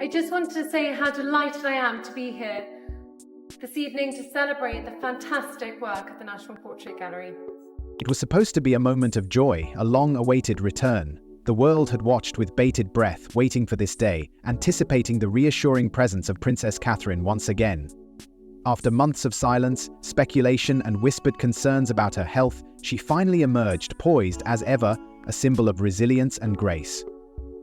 I just wanted to say how delighted I am to be here this evening to celebrate the fantastic work of the National Portrait Gallery. It was supposed to be a moment of joy, a long-awaited return. The world had watched with bated breath, waiting for this day, anticipating the reassuring presence of Princess Catherine once again. After months of silence, speculation, and whispered concerns about her health, she finally emerged, poised as ever, a symbol of resilience and grace.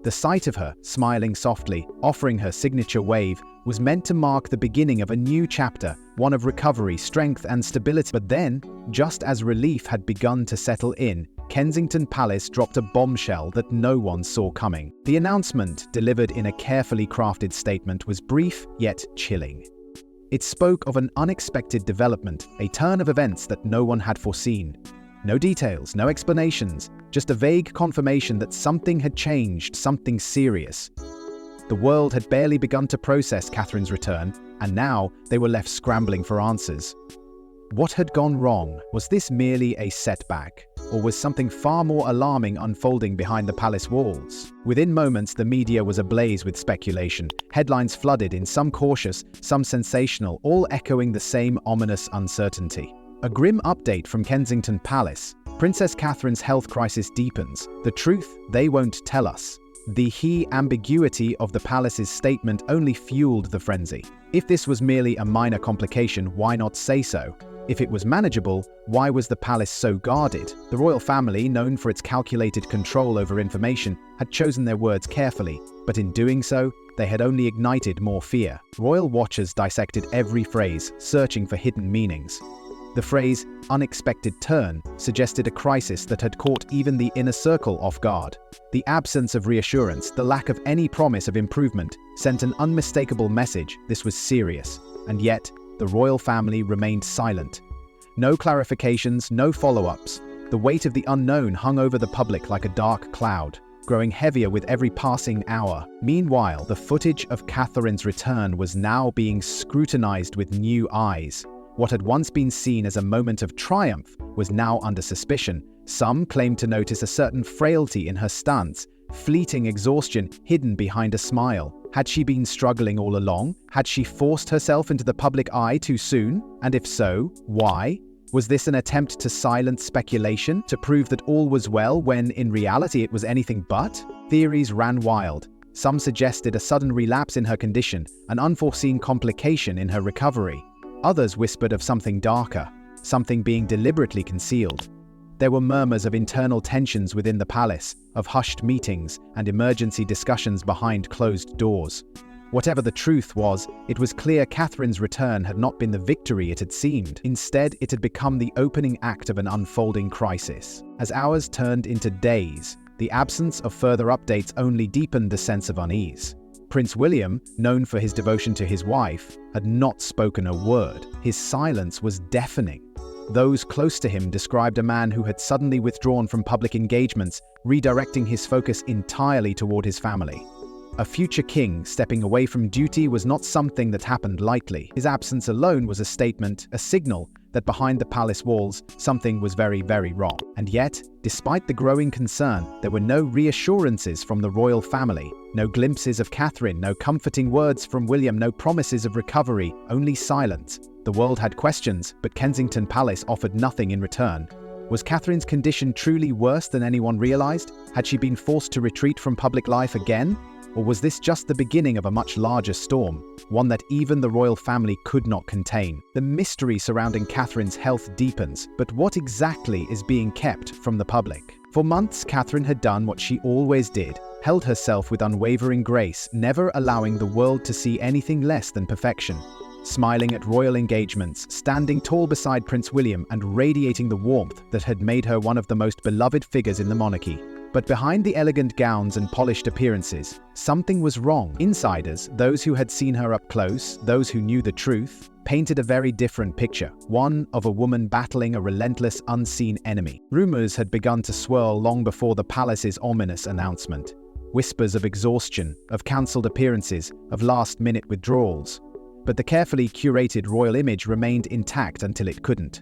The sight of her, smiling softly, offering her signature wave, was meant to mark the beginning of a new chapter, one of recovery, strength, and stability. But then, just as relief had begun to settle in, Kensington Palace dropped a bombshell that no one saw coming. The announcement, delivered in a carefully crafted statement, was brief yet chilling. It spoke of an unexpected development, a turn of events that no one had foreseen. No details, no explanations, just a vague confirmation that something had changed, something serious. The world had barely begun to process Catherine's return, and now they were left scrambling for answers. What had gone wrong? Was this merely a setback? Or was something far more alarming unfolding behind the palace walls? Within moments, the media was ablaze with speculation. Headlines flooded in, some cautious, some sensational, all echoing the same ominous uncertainty. A grim update from Kensington Palace. Princess Catherine's health crisis deepens. The truth they won't tell us. The ambiguity of the palace's statement only fueled the frenzy. If this was merely a minor complication, why not say so? If it was manageable, why was the palace so guarded? The royal family, known for its calculated control over information, had chosen their words carefully, but in doing so, they had only ignited more fear. Royal watchers dissected every phrase, searching for hidden meanings. The phrase, unexpected turn, suggested a crisis that had caught even the inner circle off guard. The absence of reassurance, the lack of any promise of improvement, sent an unmistakable message: this was serious. And yet, the royal family remained silent. No clarifications, no follow-ups. The weight of the unknown hung over the public like a dark cloud, growing heavier with every passing hour. Meanwhile, the footage of Catherine's return was now being scrutinized with new eyes. What had once been seen as a moment of triumph was now under suspicion. Some claimed to notice a certain frailty in her stance, fleeting exhaustion hidden behind a smile. Had she been struggling all along? Had she forced herself into the public eye too soon? And if so, why? Was this an attempt to silence speculation, to prove that all was well when in reality it was anything but? Theories ran wild. Some suggested a sudden relapse in her condition, an unforeseen complication in her recovery. Others whispered of something darker, something being deliberately concealed. There were murmurs of internal tensions within the palace, of hushed meetings and emergency discussions behind closed doors. Whatever the truth was, it was clear Catherine's return had not been the victory it had seemed. Instead, it had become the opening act of an unfolding crisis. As hours turned into days, the absence of further updates only deepened the sense of unease. Prince William, known for his devotion to his wife, had not spoken a word. His silence was deafening. Those close to him described a man who had suddenly withdrawn from public engagements, redirecting his focus entirely toward his family. A future king stepping away from duty was not something that happened lightly. His absence alone was a statement, a signal that behind the palace walls, something was very, very wrong. And yet, despite the growing concern, there were no reassurances from the royal family, no glimpses of Catherine, no comforting words from William, no promises of recovery, only silence. The world had questions, but Kensington Palace offered nothing in return. Was Catherine's condition truly worse than anyone realized? Had she been forced to retreat from public life again? Or was this just the beginning of a much larger storm, one that even the royal family could not contain? The mystery surrounding Catherine's health deepens, but what exactly is being kept from the public? For months, Catherine had done what she always did, held herself with unwavering grace, never allowing the world to see anything less than perfection. Smiling at royal engagements, standing tall beside Prince William and radiating the warmth that had made her one of the most beloved figures in the monarchy. But behind the elegant gowns and polished appearances, something was wrong. Insiders, those who had seen her up close, those who knew the truth, painted a very different picture, one of a woman battling a relentless, unseen enemy. Rumors had begun to swirl long before the palace's ominous announcement. Whispers of exhaustion, of cancelled appearances, of last-minute withdrawals. But the carefully curated royal image remained intact until it couldn't.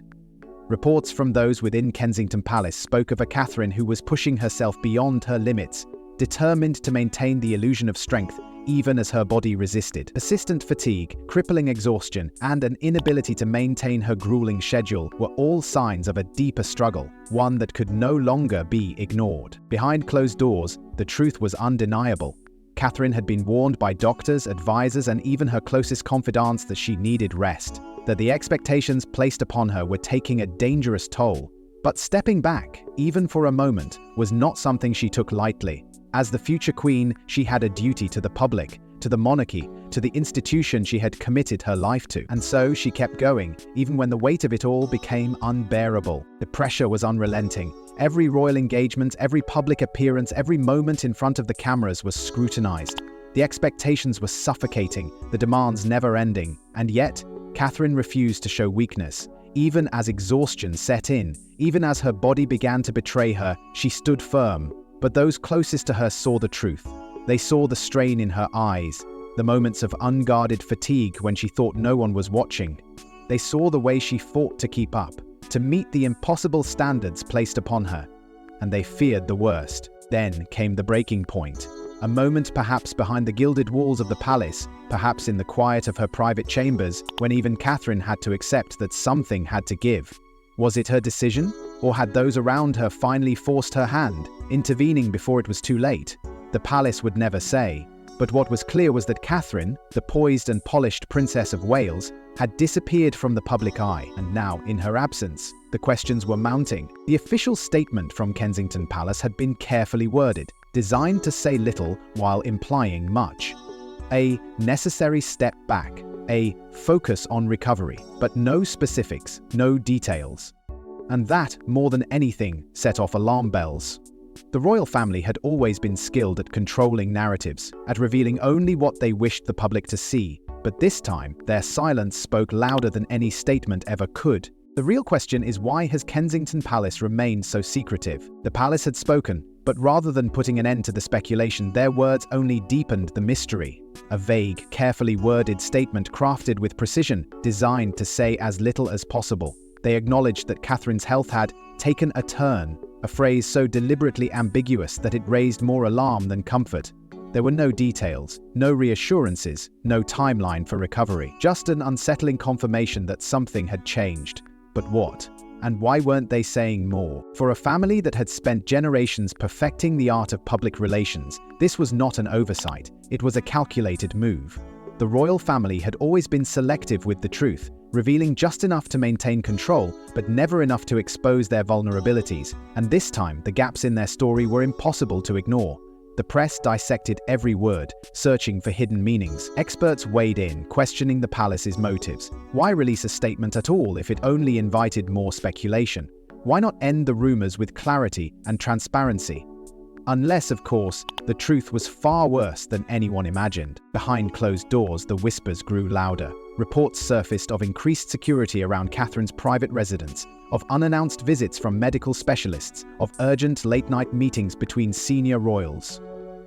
Reports from those within Kensington Palace spoke of a Catherine who was pushing herself beyond her limits, determined to maintain the illusion of strength even as her body resisted. Persistent fatigue, crippling exhaustion, and an inability to maintain her grueling schedule were all signs of a deeper struggle, one that could no longer be ignored. Behind closed doors, the truth was undeniable. Catherine had been warned by doctors, advisors, and even her closest confidants that she needed rest, that the expectations placed upon her were taking a dangerous toll. But stepping back, even for a moment, was not something she took lightly. As the future queen, she had a duty to the public, to the monarchy, to the institution she had committed her life to. And so she kept going, even when the weight of it all became unbearable. The pressure was unrelenting. Every royal engagement, every public appearance, every moment in front of the cameras was scrutinized. The expectations were suffocating, the demands never-ending. And yet, Catherine refused to show weakness. Even as exhaustion set in, even as her body began to betray her, she stood firm. But those closest to her saw the truth. They saw the strain in her eyes, the moments of unguarded fatigue when she thought no one was watching. They saw the way she fought to keep up, to meet the impossible standards placed upon her. And they feared the worst. Then came the breaking point. A moment perhaps behind the gilded walls of the palace, perhaps in the quiet of her private chambers, when even Catherine had to accept that something had to give. Was it her decision? Or had those around her finally forced her hand, intervening before it was too late? The palace would never say. But what was clear was that Catherine, the poised and polished Princess of Wales, had disappeared from the public eye, and now, in her absence, the questions were mounting. The official statement from Kensington Palace had been carefully worded, designed to say little while implying much. A necessary step back, a focus on recovery, but no specifics, no details. And that, more than anything, set off alarm bells. The royal family had always been skilled at controlling narratives, at revealing only what they wished the public to see, but this time, their silence spoke louder than any statement ever could. The real question is, why has Kensington Palace remained so secretive? The palace had spoken, but rather than putting an end to the speculation, their words only deepened the mystery. A vague, carefully worded statement crafted with precision, designed to say as little as possible. They acknowledged that Catherine's health had taken a turn, a phrase so deliberately ambiguous that it raised more alarm than comfort. There were no details, no reassurances, no timeline for recovery, just an unsettling confirmation that something had changed. But what? And why weren't they saying more? For a family that had spent generations perfecting the art of public relations, this was not an oversight, it was a calculated move. The royal family had always been selective with the truth, revealing just enough to maintain control, but never enough to expose their vulnerabilities, and this time the gaps in their story were impossible to ignore. The press dissected every word, searching for hidden meanings. Experts weighed in, questioning the palace's motives. Why release a statement at all if it only invited more speculation? Why not end the rumors with clarity and transparency? Unless, of course, the truth was far worse than anyone imagined. Behind closed doors, the whispers grew louder. Reports surfaced of increased security around Catherine's private residence, of unannounced visits from medical specialists, of urgent late-night meetings between senior royals.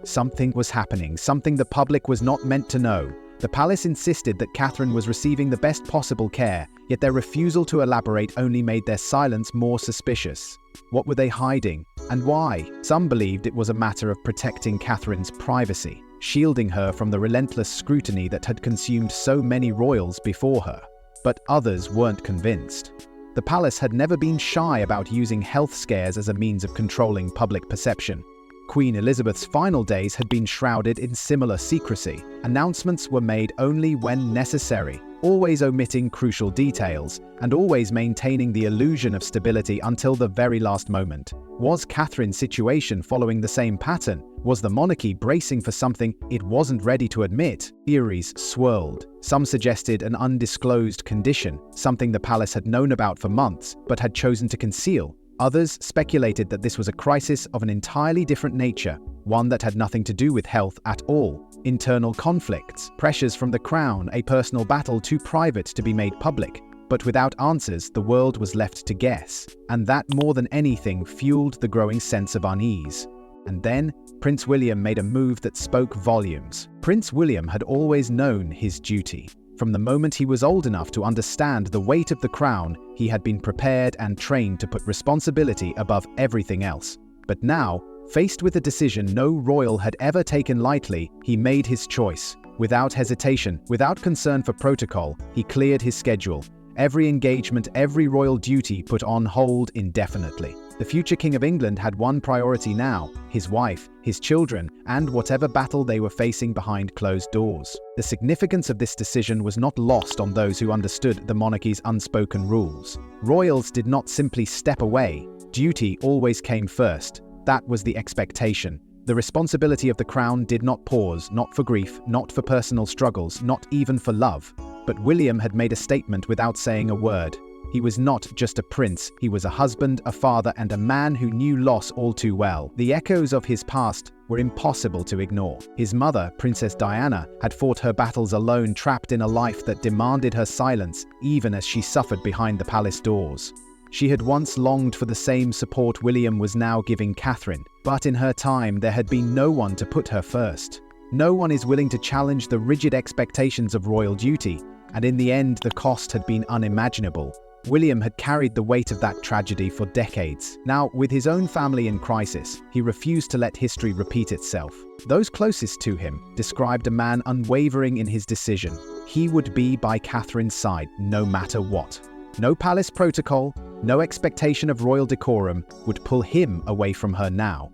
Something was happening, something the public was not meant to know. The palace insisted that Catherine was receiving the best possible care, yet their refusal to elaborate only made their silence more suspicious. What were they hiding, and why? Some believed it was a matter of protecting Catherine's privacy, shielding her from the relentless scrutiny that had consumed so many royals before her. But others weren't convinced. The palace had never been shy about using health scares as a means of controlling public perception. Queen Elizabeth's final days had been shrouded in similar secrecy. Announcements were made only when necessary, always omitting crucial details, and always maintaining the illusion of stability until the very last moment. Was Catherine's situation following the same pattern? Was the monarchy bracing for something it wasn't ready to admit? Theories swirled. Some suggested an undisclosed condition, something the palace had known about for months, but had chosen to conceal. Others speculated that this was a crisis of an entirely different nature, one that had nothing to do with health at all. Internal conflicts, pressures from the crown, a personal battle too private to be made public. But without answers, the world was left to guess, and that more than anything fueled the growing sense of unease. And then, Prince William made a move that spoke volumes. Prince William had always known his duty. From the moment he was old enough to understand the weight of the crown, he had been prepared and trained to put responsibility above everything else. But now, Faced with a decision no royal had ever taken lightly, he made his choice. Without hesitation, without concern for protocol, he cleared his schedule. Every engagement, every royal duty put on hold indefinitely. The future King of England had one priority now: his wife, his children, and whatever battle they were facing behind closed doors. The significance of this decision was not lost on those who understood the monarchy's unspoken rules. Royals did not simply step away. Duty always came first. That was the expectation. The responsibility of the crown did not pause, not for grief, not for personal struggles, not even for love. But William had made a statement without saying a word. He was not just a prince, he was a husband, a father, and a man who knew loss all too well. The echoes of his past were impossible to ignore. His mother, Princess Diana, had fought her battles alone, trapped in a life that demanded her silence, even as she suffered behind the palace doors. She had once longed for the same support William was now giving Catherine, but in her time there had been no one to put her first. No one is willing to challenge the rigid expectations of royal duty, and in the end the cost had been unimaginable. William had carried the weight of that tragedy for decades. Now, with his own family in crisis, he refused to let history repeat itself. Those closest to him described a man unwavering in his decision. He would be by Catherine's side no matter what. No palace protocol, no expectation of royal decorum would pull him away from her now.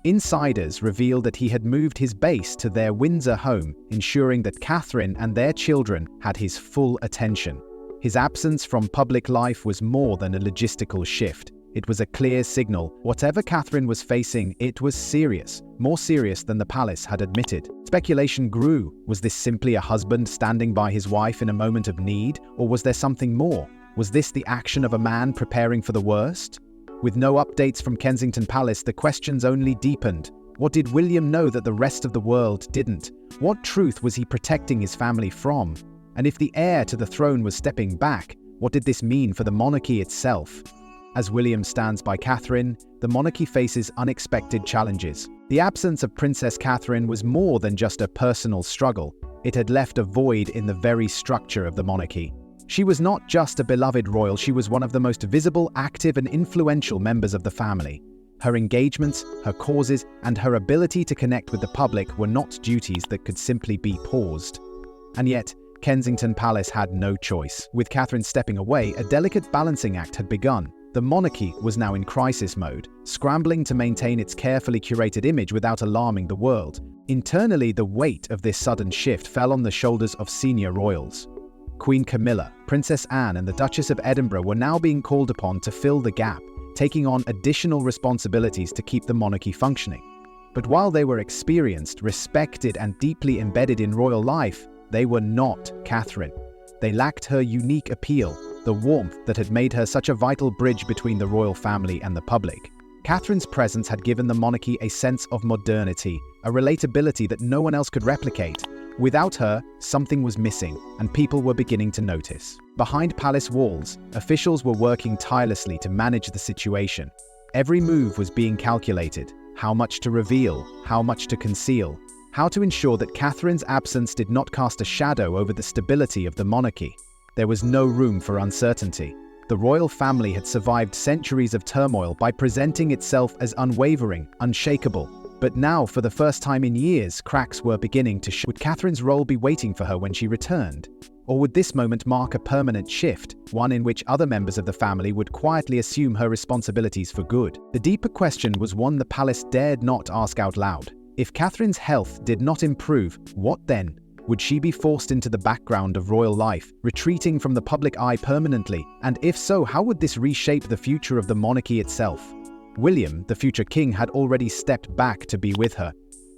Insiders revealed that he had moved his base to their Windsor home, ensuring that Catherine and their children had his full attention. His absence from public life was more than a logistical shift. It was a clear signal. Whatever Catherine was facing, it was serious, more serious than the palace had admitted. Speculation grew. Was this simply a husband standing by his wife in a moment of need, or was there something more? Was this the action of a man preparing for the worst? With no updates from Kensington Palace, the questions only deepened. What did William know that the rest of the world didn't? What truth was he protecting his family from? And if the heir to the throne was stepping back, what did this mean for the monarchy itself? As William stands by Catherine, the monarchy faces unexpected challenges. The absence of Princess Catherine was more than just a personal struggle. It had left a void in the very structure of the monarchy. She was not just a beloved royal, she was one of the most visible, active, and influential members of the family. Her engagements, her causes, and her ability to connect with the public were not duties that could simply be paused. And yet, Kensington Palace had no choice. With Catherine stepping away, a delicate balancing act had begun. The monarchy was now in crisis mode, scrambling to maintain its carefully curated image without alarming the world. Internally, the weight of this sudden shift fell on the shoulders of senior royals. Queen Camilla, Princess Anne, and the Duchess of Edinburgh were now being called upon to fill the gap, taking on additional responsibilities to keep the monarchy functioning. But while they were experienced, respected, and deeply embedded in royal life, they were not Catherine. They lacked her unique appeal, the warmth that had made her such a vital bridge between the royal family and the public. Catherine's presence had given the monarchy a sense of modernity, a relatability that no one else could replicate. Without her, something was missing, and people were beginning to notice. Behind palace walls, officials were working tirelessly to manage the situation. Every move was being calculated: how much to reveal, how much to conceal, how to ensure that Catherine's absence did not cast a shadow over the stability of the monarchy. There was no room for uncertainty. The royal family had survived centuries of turmoil by presenting itself as unwavering, unshakable. But now, for the first time in years, cracks were beginning to show. Would Catherine's role be waiting for her when she returned? Or would this moment mark a permanent shift, one in which other members of the family would quietly assume her responsibilities for good? The deeper question was one the palace dared not ask out loud. If Catherine's health did not improve, what then? Would she be forced into the background of royal life, retreating from the public eye permanently? And if so, how would this reshape the future of the monarchy itself? William, the future king, had already stepped back to be with her.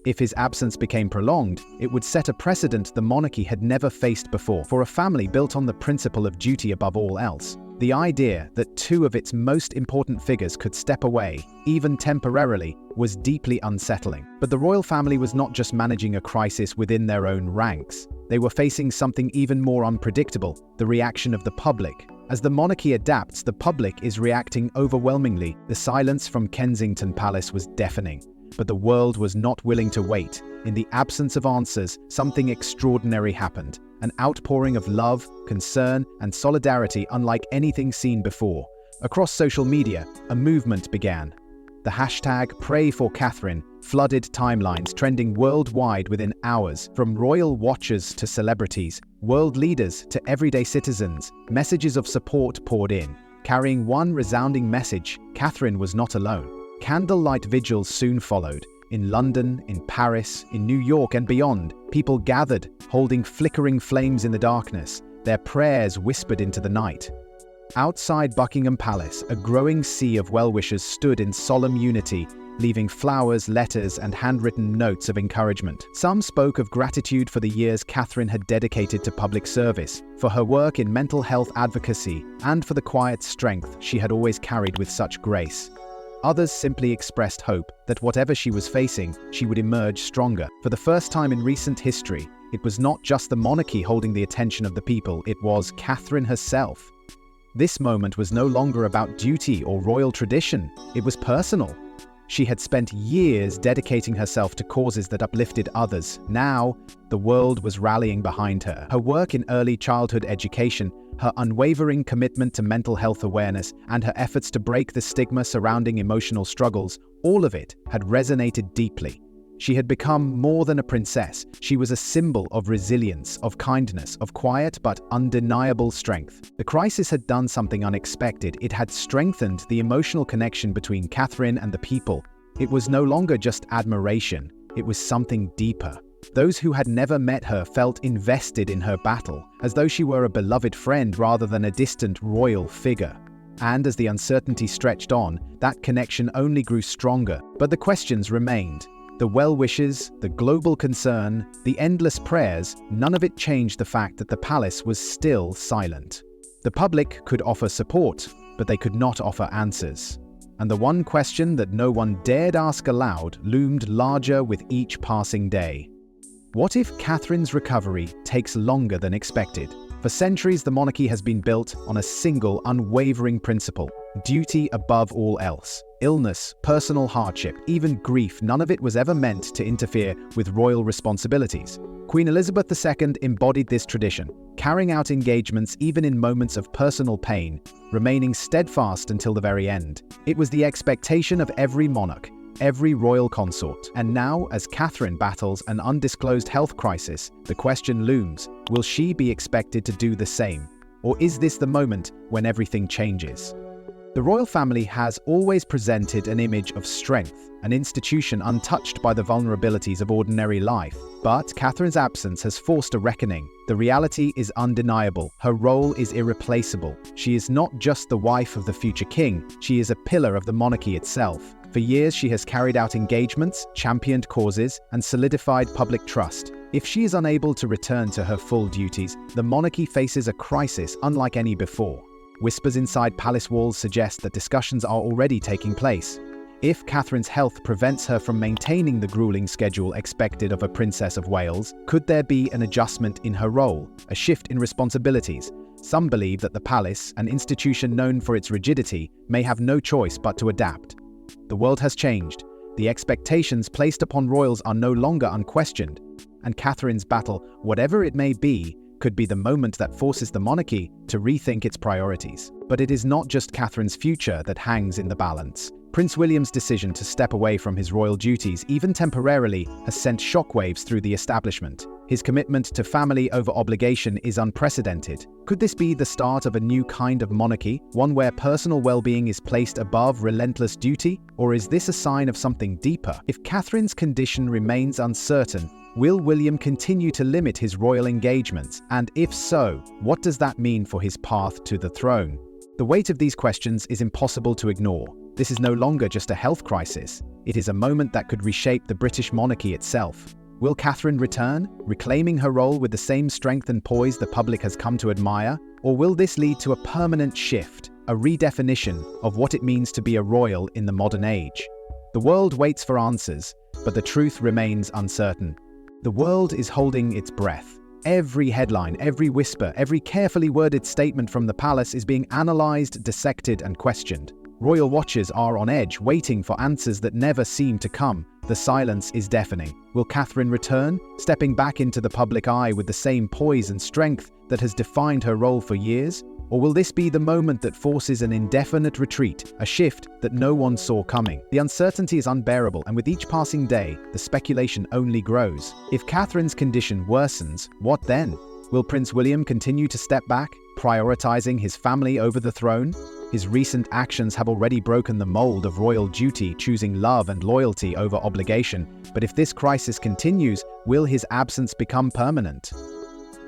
If his absence became prolonged, it would set a precedent the monarchy had never faced before. For a family built on the principle of duty above all else, the idea that two of its most important figures could step away, even temporarily, was deeply unsettling. But the royal family was not just managing a crisis within their own ranks. They were facing something even more unpredictable: the reaction of the public. As the monarchy adapts, the public is reacting overwhelmingly. The silence from Kensington Palace was deafening. But the world was not willing to wait. In the absence of answers, something extraordinary happened. An outpouring of love, concern, and solidarity unlike anything seen before. Across social media, a movement began. The hashtag #PrayForCatherine flooded timelines, trending worldwide within hours. From royal watchers to celebrities, world leaders to everyday citizens, messages of support poured in. Carrying one resounding message: Catherine was not alone. Candlelight vigils soon followed. In London, in Paris, in New York and beyond, people gathered, holding flickering flames in the darkness, their prayers whispered into the night. Outside Buckingham Palace, a growing sea of well-wishers stood in solemn unity, leaving flowers, letters, and handwritten notes of encouragement. Some spoke of gratitude for the years Catherine had dedicated to public service, for her work in mental health advocacy, and for the quiet strength she had always carried with such grace. Others simply expressed hope that whatever she was facing, she would emerge stronger. For the first time in recent history, it was not just the monarchy holding the attention of the people, it was Catherine herself. This moment was no longer about duty or royal tradition, it was personal. She had spent years dedicating herself to causes that uplifted others. Now, the world was rallying behind her. Her work in early childhood education, her unwavering commitment to mental health awareness, and her efforts to break the stigma surrounding emotional struggles, all of it had resonated deeply. She had become more than a princess. She was a symbol of resilience, of kindness, of quiet but undeniable strength. The crisis had done something unexpected. It had strengthened the emotional connection between Catherine and the people. It was no longer just admiration. It was something deeper. Those who had never met her felt invested in her battle, as though she were a beloved friend rather than a distant royal figure. And as the uncertainty stretched on, that connection only grew stronger. But the questions remained. The well-wishes, the global concern, the endless prayers, none of it changed the fact that the palace was still silent. The public could offer support, but they could not offer answers. And the one question that no one dared ask aloud loomed larger with each passing day. What if Catherine's recovery takes longer than expected? For centuries, the monarchy has been built on a single, unwavering principle: duty above all else. Illness, personal hardship, even grief, none of it was ever meant to interfere with royal responsibilities. Queen Elizabeth II embodied this tradition, carrying out engagements even in moments of personal pain, remaining steadfast until the very end. It was the expectation of every monarch, every royal consort. And now, as Catherine battles an undisclosed health crisis, the question looms: will she be expected to do the same? Or is this the moment when everything changes? The royal family has always presented an image of strength, an institution untouched by the vulnerabilities of ordinary life. But Catherine's absence has forced a reckoning. The reality is undeniable. Her role is irreplaceable. She is not just the wife of the future king, she is a pillar of the monarchy itself. For years, she has carried out engagements, championed causes, and solidified public trust. If she is unable to return to her full duties, the monarchy faces a crisis unlike any before. Whispers inside palace walls suggest that discussions are already taking place. If Catherine's health prevents her from maintaining the grueling schedule expected of a Princess of Wales, could there be an adjustment in her role, a shift in responsibilities? Some believe that the palace, an institution known for its rigidity, may have no choice but to adapt. The world has changed. The expectations placed upon royals are no longer unquestioned, and Catherine's battle, whatever it may be, could be the moment that forces the monarchy to rethink its priorities. But it is not just Catherine's future that hangs in the balance. Prince William's decision to step away from his royal duties, even temporarily, has sent shockwaves through the establishment. His commitment to family over obligation is unprecedented. Could this be the start of a new kind of monarchy, one where personal well-being is placed above relentless duty? Or is this a sign of something deeper? If Catherine's condition remains uncertain, will William continue to limit his royal engagements? And if so, what does that mean for his path to the throne? The weight of these questions is impossible to ignore. This is no longer just a health crisis. It is a moment that could reshape the British monarchy itself. Will Catherine return, reclaiming her role with the same strength and poise the public has come to admire? Or will this lead to a permanent shift, a redefinition of what it means to be a royal in the modern age? The world waits for answers, but the truth remains uncertain. The world is holding its breath. Every headline, every whisper, every carefully worded statement from the palace is being analysed, dissected, and questioned. Royal watchers are on edge, waiting for answers that never seem to come. The silence is deafening. Will Catherine return, stepping back into the public eye with the same poise and strength that has defined her role for years? Or will this be the moment that forces an indefinite retreat, a shift that no one saw coming? The uncertainty is unbearable, and with each passing day, the speculation only grows. If Catherine's condition worsens, what then? Will Prince William continue to step back, prioritizing his family over the throne? His recent actions have already broken the mold of royal duty, choosing love and loyalty over obligation. But if this crisis continues, will his absence become permanent?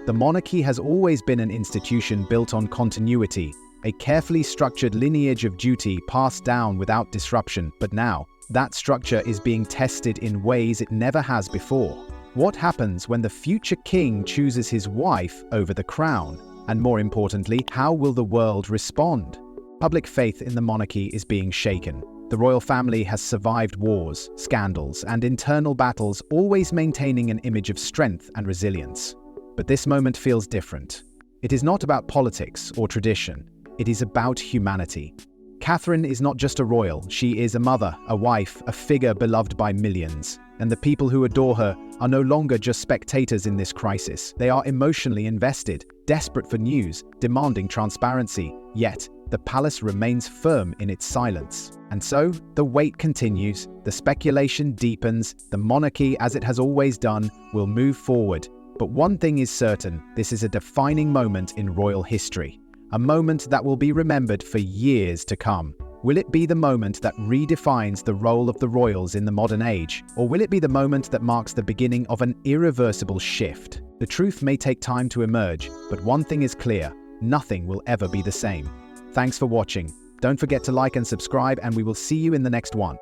The monarchy has always been an institution built on continuity, a carefully structured lineage of duty passed down without disruption. But now, that structure is being tested in ways it never has before. What happens when the future king chooses his wife over the crown? And more importantly, how will the world respond? Public faith in the monarchy is being shaken. The royal family has survived wars, scandals, and internal battles, always maintaining an image of strength and resilience. But this moment feels different. It is not about politics or tradition. It is about humanity. Catherine is not just a royal, she is a mother, a wife, a figure beloved by millions. And the people who adore her are no longer just spectators in this crisis. They are emotionally invested, desperate for news, demanding transparency. Yet, the palace remains firm in its silence. And so, the wait continues, the speculation deepens, the monarchy, as it has always done, will move forward. But one thing is certain, this is a defining moment in royal history. A moment that will be remembered for years to come. Will it be the moment that redefines the role of the royals in the modern age? Or will it be the moment that marks the beginning of an irreversible shift? The truth may take time to emerge, but one thing is clear, nothing will ever be the same. Thanks for watching. Don't forget to like and subscribe, and we will see you in the next one.